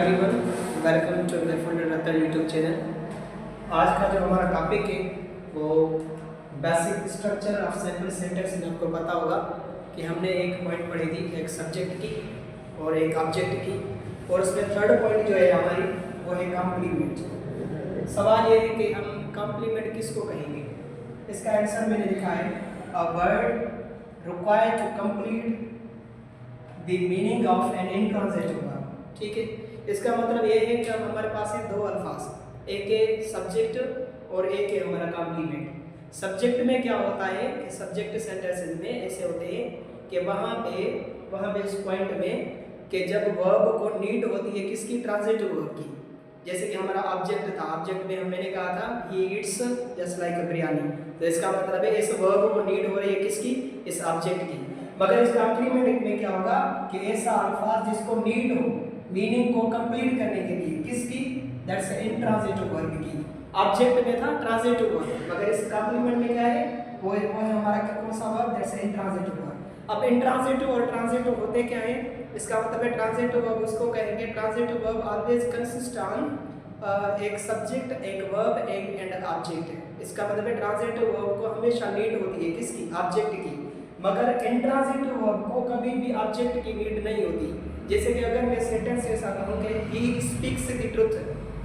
Everyone, welcome to the full Ratna YouTube channel. आज का जो हमारा टॉपिक है वो basic structure of simple sentence में आपको पता होगा कि हमने एक पॉइंट पढ़ी थी, एक सब्जेक्ट की और एक ऑब्जेक्ट की, और उसमें थर्ड पॉइंट जो है हमारी वो है कॉम्प्लीमेंट। सवाल ये है कि हम कॉम्प्लीमेंट किसको कहेंगे। इसका आंसर मैंने लिखा है a word required to complete the meaning of an intransitive verb. ठीक है, इसका मतलब ये है कि अब हमारे पास है दो अल्फाज, एक है सब्जेक्ट और एक है हमारा कॉम्प्लीमेंट। सब्जेक्ट में क्या होता है कि सब्जेक्ट सेंटेंसेस में ऐसे होते हैं कि वहाँ पे इस पॉइंट में कि जब वर्ब को नीड होती है किसकी, ट्रांजिटिव वर्ब की। जैसे कि हमारा ऑब्जेक्ट था, ऑब्जेक्ट में मैंने कहा था ही ईट्स जस्ट लाइक अ बिरयानी, तो इसका मतलब है इस वर्ब को नीड हो रही है किसकी, इस ऑब्जेक्ट की। मगर इस कॉम्प्लीमेंट में क्या होगा कि ऐसा अल्फाज जिसको नीड हो मीनिंग को कंप्लीट करने के लिए, किसकी, दैट्स इंट्रांजिटिव वर्ब की। ऑब्जेक्ट में था ट्रांजिटिव वर्ब, मगर इस कॉम्प्लीमेंट में क्या है, वो है हमारा कौन सा वर्ब, दैट्स इंट्रांजिटिव वर्ब। अब इंट्रांजिटिव और ट्रांजिटिव होते क्या है, इसका मतलब है ट्रांजिटिव वर्ब उसको कहेंगे, transitive verb always consist on एक सब्जेक्ट, एक वर्ब, एक एंड ऑब्जेक्ट। इसका मतलब है ट्रांजिटिव वर्ब को हमेशा नीड होती है किसकी, ऑब्जेक्ट की, मगर इंट्रांजिटिव वर्ब को कभी भी ऑब्जेक्ट की नीड नहीं होती। जैसे कि अगर मैं सेंटेंस ऐसा कहूँ कि ही स्पीक्स द ट्रुथ,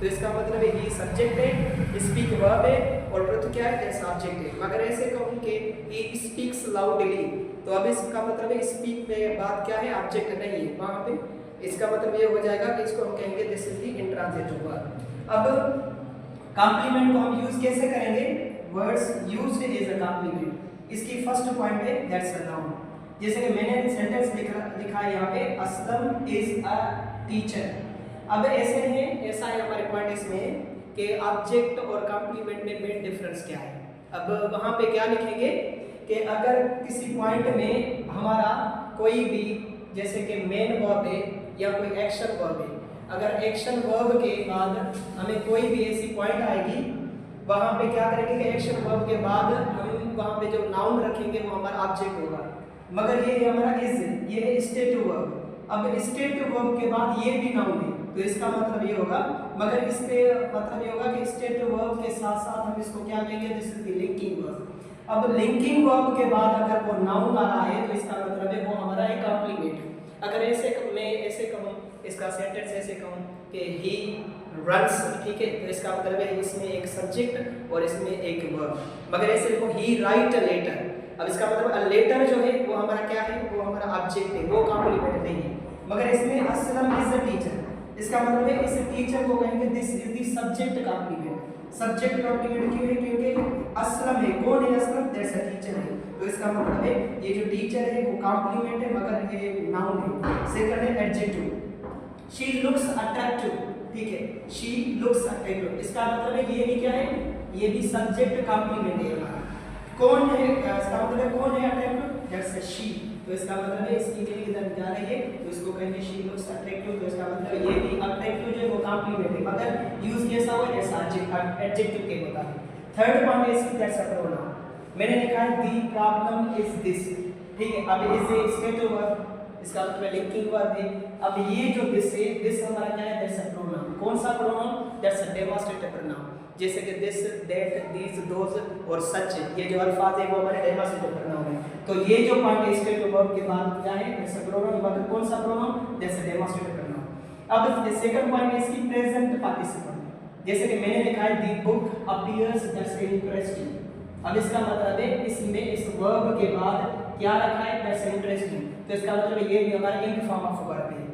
तो इसका मतलब है ही सब्जेक्ट है, स्पीक वर्ब है और ट्रुथ क्या है, दैट्स ऑब्जेक्ट है। मगर ऐसे कहूँ कि ही स्पीक्स लाउडली, तो अब इसका मतलब है स्पीक में बात क्या है, ऑब्जेक्ट नहीं है वहाँ पे। इसका मतलब ये हो जाएगा कि इसको हम कहेंगे this is the intransitive verb. अब कॉम्प्लीमेंट को हम यूज कैसे करेंगे, words used as a complement. इसकी फर्स्ट पॉइंट है दैट्स अ नाउन। जैसे कि मैंने सेंटेंस लिखा है यहाँ पे, असलम इज अ टीचर। अब ऐसे है, ऐसा है हमारे पॉइंट इसमें कि ऑब्जेक्ट और कॉम्प्लीमेंट में मेन डिफरेंस क्या है। अब वहाँ पे क्या लिखेंगे कि अगर किसी पॉइंट में हमारा कोई भी, जैसे कि मेन वर्ब है या कोई एक्शन वर्ब है, अगर एक्शन वर्ब के बाद हमें कोई भी ऐसी पॉइंट आएगी, वहाँ पे क्या करेंगे कि एक्शन वर्ब के बाद हम वहाँ पे जो नाउन रखेंगे वो हमारा ऑब्जेक्ट होगा। मगर ये हमारा इज, ये है स्टेटिव वर्ब। अब स्टेटिव वर्ब के बाद ये भी नाउन है, तो इसका मतलब ये होगा, मगर इसके मतलब ये होगा कि स्टेटिव वर्ब के साथ साथ हम इसको क्या कहेंगे, this is the linking verb. अब लिंकिंग वर्ब के बाद अगर वो नाउन आ रहा है तो इसका मतलब है वो हमारा है कॉम्प्लीमेंट। अगर मैं ऐसे कहूँ, इसका सेंटेंस ऐसे कहूँ कि ही रन्स, ठीक है, तो इसका मतलब है इसमें एक सब्जेक्ट और इसमें एक वर्ब। मगर ऐसे देखो ही राइट अ लेटर, अब इसका मतलब लेटर जो है वो हमारा क्या है, वो हमारा ऑब्जेक्ट है, वो कॉम्प्लीमेंट नहीं है। मगर इसमें असलम इज अ टीचर, इसका मतलब है इस टीचर को कहेंगे this is the subject complement. Subject complement क्यों है, क्योंकि असलम है, कौन है असलम, दैट्स अ टीचर है, तो इसका मतलब है ये जो टीचर है वो कॉम्प्लीमेंट है मगर ये नाउन है। सेकंड है एडजेक्टिव, शी लुक्स अट्रैक्टिव, ठीक है, शी लुक्स अट्रैक्टिव, इसका मतलब है ये भी क्या है, ये भी सब्जेक्ट कॉम्प्लीमेंट है हमारा। कौन है, इसका मतलब है कौन है अट्रैक्टिव, दैट्स अ शी, तो इसका मतलब है इसकी लिए इधर जा रही है तो इसको कहेंगे शी लुक्स अट्रैक्टिव, तो इसका मतलब ये भी अट्रैक्टिव जो है वो कॉम्प्लीमेंट है, मगर यूज कैसा हुआ, जैसा एडजेक्टिव के मुताबिक। थर्ड पॉइंट है इसकी दैट्स अ प्रोनाउन। मैंने लिखा है द प्रॉब्लम इज दिस, ठीक है, अब इज ए स्टेटिव वर्ब, इसका मतलब लिंकिंग वर्ब है। अब ये जो दिस है, दिस हमारा क्या है, दैट्स अ प्रोनाउन। कौन सा pronoun, that's a demonstrative pronoun. जैसे कि दिस, दैट, दीज, दोज और सच, ये जो अल्फाज है वो हमारे डेमोस्ट्रेटिव प्रोनाउन है। तो ये जो पॉइंट है स्टेटिव वर्ब के बाद क्या है, दैट्स अ प्रोनाउन, मगर कौन सा pronoun, that's a demonstrative pronoun. अब सेकंड पॉइंट है इसकी प्रेजेंट पार्टिसिपल। जैसे कि मैंने लिखा है the book appears, that's interesting. अब इसका मतलब है इसमें इस वर्ब के बाद क्या रखा है, दैट्स इंटरेस्टिंग, तो इसका मतलब ये भी हमारा इन फॉर्म ऑफ वर्ब है।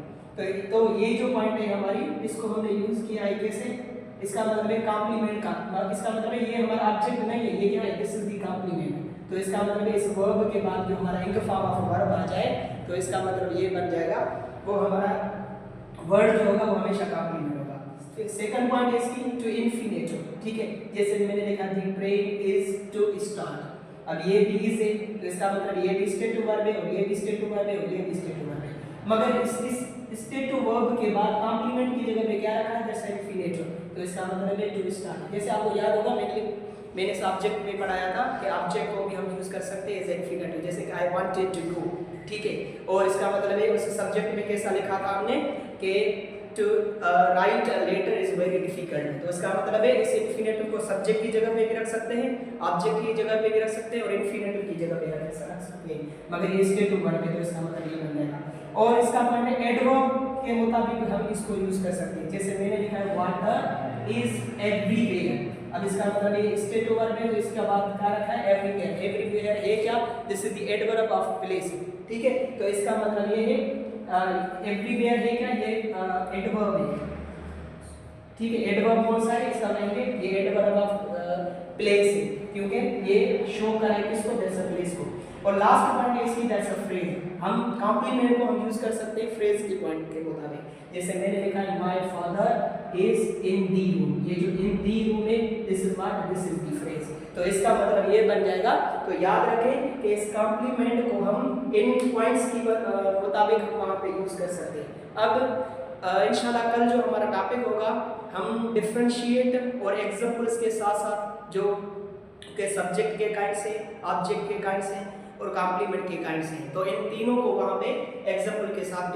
तो ये जो पॉइंट है हमारी, इसको हमने यूज किया है कैसे, इसका मतलब है कॉम्प्लीमेंट का, इसका मतलब है ये हमारा ऑब्जेक्ट नहीं है, ये क्या है, दिस इज द कॉम्प्लीमेंट, तो इसका मतलब है इस वर्ब के बाद जो हमारा इन फॉर्म ऑफ वर्ब आ जाए तो इसका मतलब ये बन जाएगा, वो हमारा वर्ड जो होगा वो हमेशा कॉम्प्लीमेंट होगा। सेकंड पॉइंट है इसकी टू इन्फिनेटिव, ठीक है, जैसे मैंने लिखा the train is to start, अब ये भी इज है तो इसका मतलब ये भी स्टेटिव वर्ब है और ये भी स्टेटिव वर्ब है और ये भी स्टेटिव वर्ब है, मगर इस स्टेटिव वर्ब के बाद कॉम्प्लीमेंट की जगह पे क्या रखा है, जैसे इन्फिनेटिव, तो इसका मतलब है टू स्टार्ट। जैसे आपको याद होगा मैंने इस ऑब्जेक्ट में पढ़ाया था कि ऑब्जेक्ट को भी हम यूज कर सकते हैं एज इन्फिनेटिव, जैसे कि आई वांटेड टू गो, ठीक है, और इसका मतलब है उस सब्जेक्ट में कैसा लिखा था हमने कि to write a letter is very difficult. तो इसका मतलब है इस इंफिनिटिव को सब्जेक्ट की जगह पे भी रख सकते हैं, ऑब्जेक्ट की जगह पे भी रख सकते हैं और इंफिनिटिव की जगह पे रख सकते हैं, मगर ये स्टेटिव वर्ब है तो इसका मतलब ये बन जाएगा। और इसका पॉइंट है एडवर्ब के मुताबिक हम इसको यूज कर सकते हैं, जैसे मैंने लिखा है वाटर इज एवरीवेयर। अब इसका मतलब ये स्टेटिव वर्ब है तो इसका बाद क्या रखा है एवरीवेयर। एवरीवेयर है क्या, this is the adverb of place, ठीक है। तो इसका मतलब ये है एवरीवेयर है क्या, ये एडवर्ब है, ठीक है। एडवर्ब कौन सा है, इसका कहेंगे ये एडवर्ब ऑफ प्लेस है, क्योंकि ये शो कर रहा है किसको, दैट्स अ प्लेस को। और लास्ट पॉइंट है इसकी दैट्स अ फ्रेज। हम कॉम्प्लीमेंट को हम यूज कर सकते हैं फ्रेज के पॉइंट के मुताबिक, जैसे मैंने लिखा है my father is in the room, ये जो इन दी रूम है this is what, this is the phrase. तो इसका मतलब ये बन जाएगा। तो याद रखें कि इस कॉम्प्लीमेंट को हम इन पॉइंट्स की मुताबिक हम वहां पे यूज कर सकते हैं। अब इंशाल्लाह कल जो हमारा टॉपिक होगा हम डिफरेंशिएट और एग्जांपल्स के साथ साथ जो के सब्जेक्ट के काइंड से, ऑब्जेक्ट के काइंड से और कॉम्प्लीमेंट के काइंड से, तो इन तीनों को वहाँ पे एग्जांपल के साथ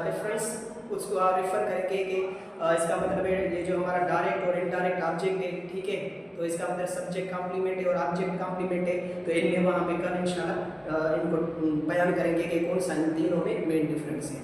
डिफरेंस उसको रेफर करके कि इसका मतलब है ये जो हमारा डायरेक्ट और इनडायरेक्ट ऑब्जेक्ट है, ठीक है। तो इसका मतलब सब्जेक्ट कॉम्प्लीमेंट है और ऑब्जेक्ट कॉम्प्लीमेंट है, तो इनमें वहाँ पे कल इंशाल्लाह इनको बयान करेंगे कि कौन सा इन तीनों में मेन डिफरेंस है।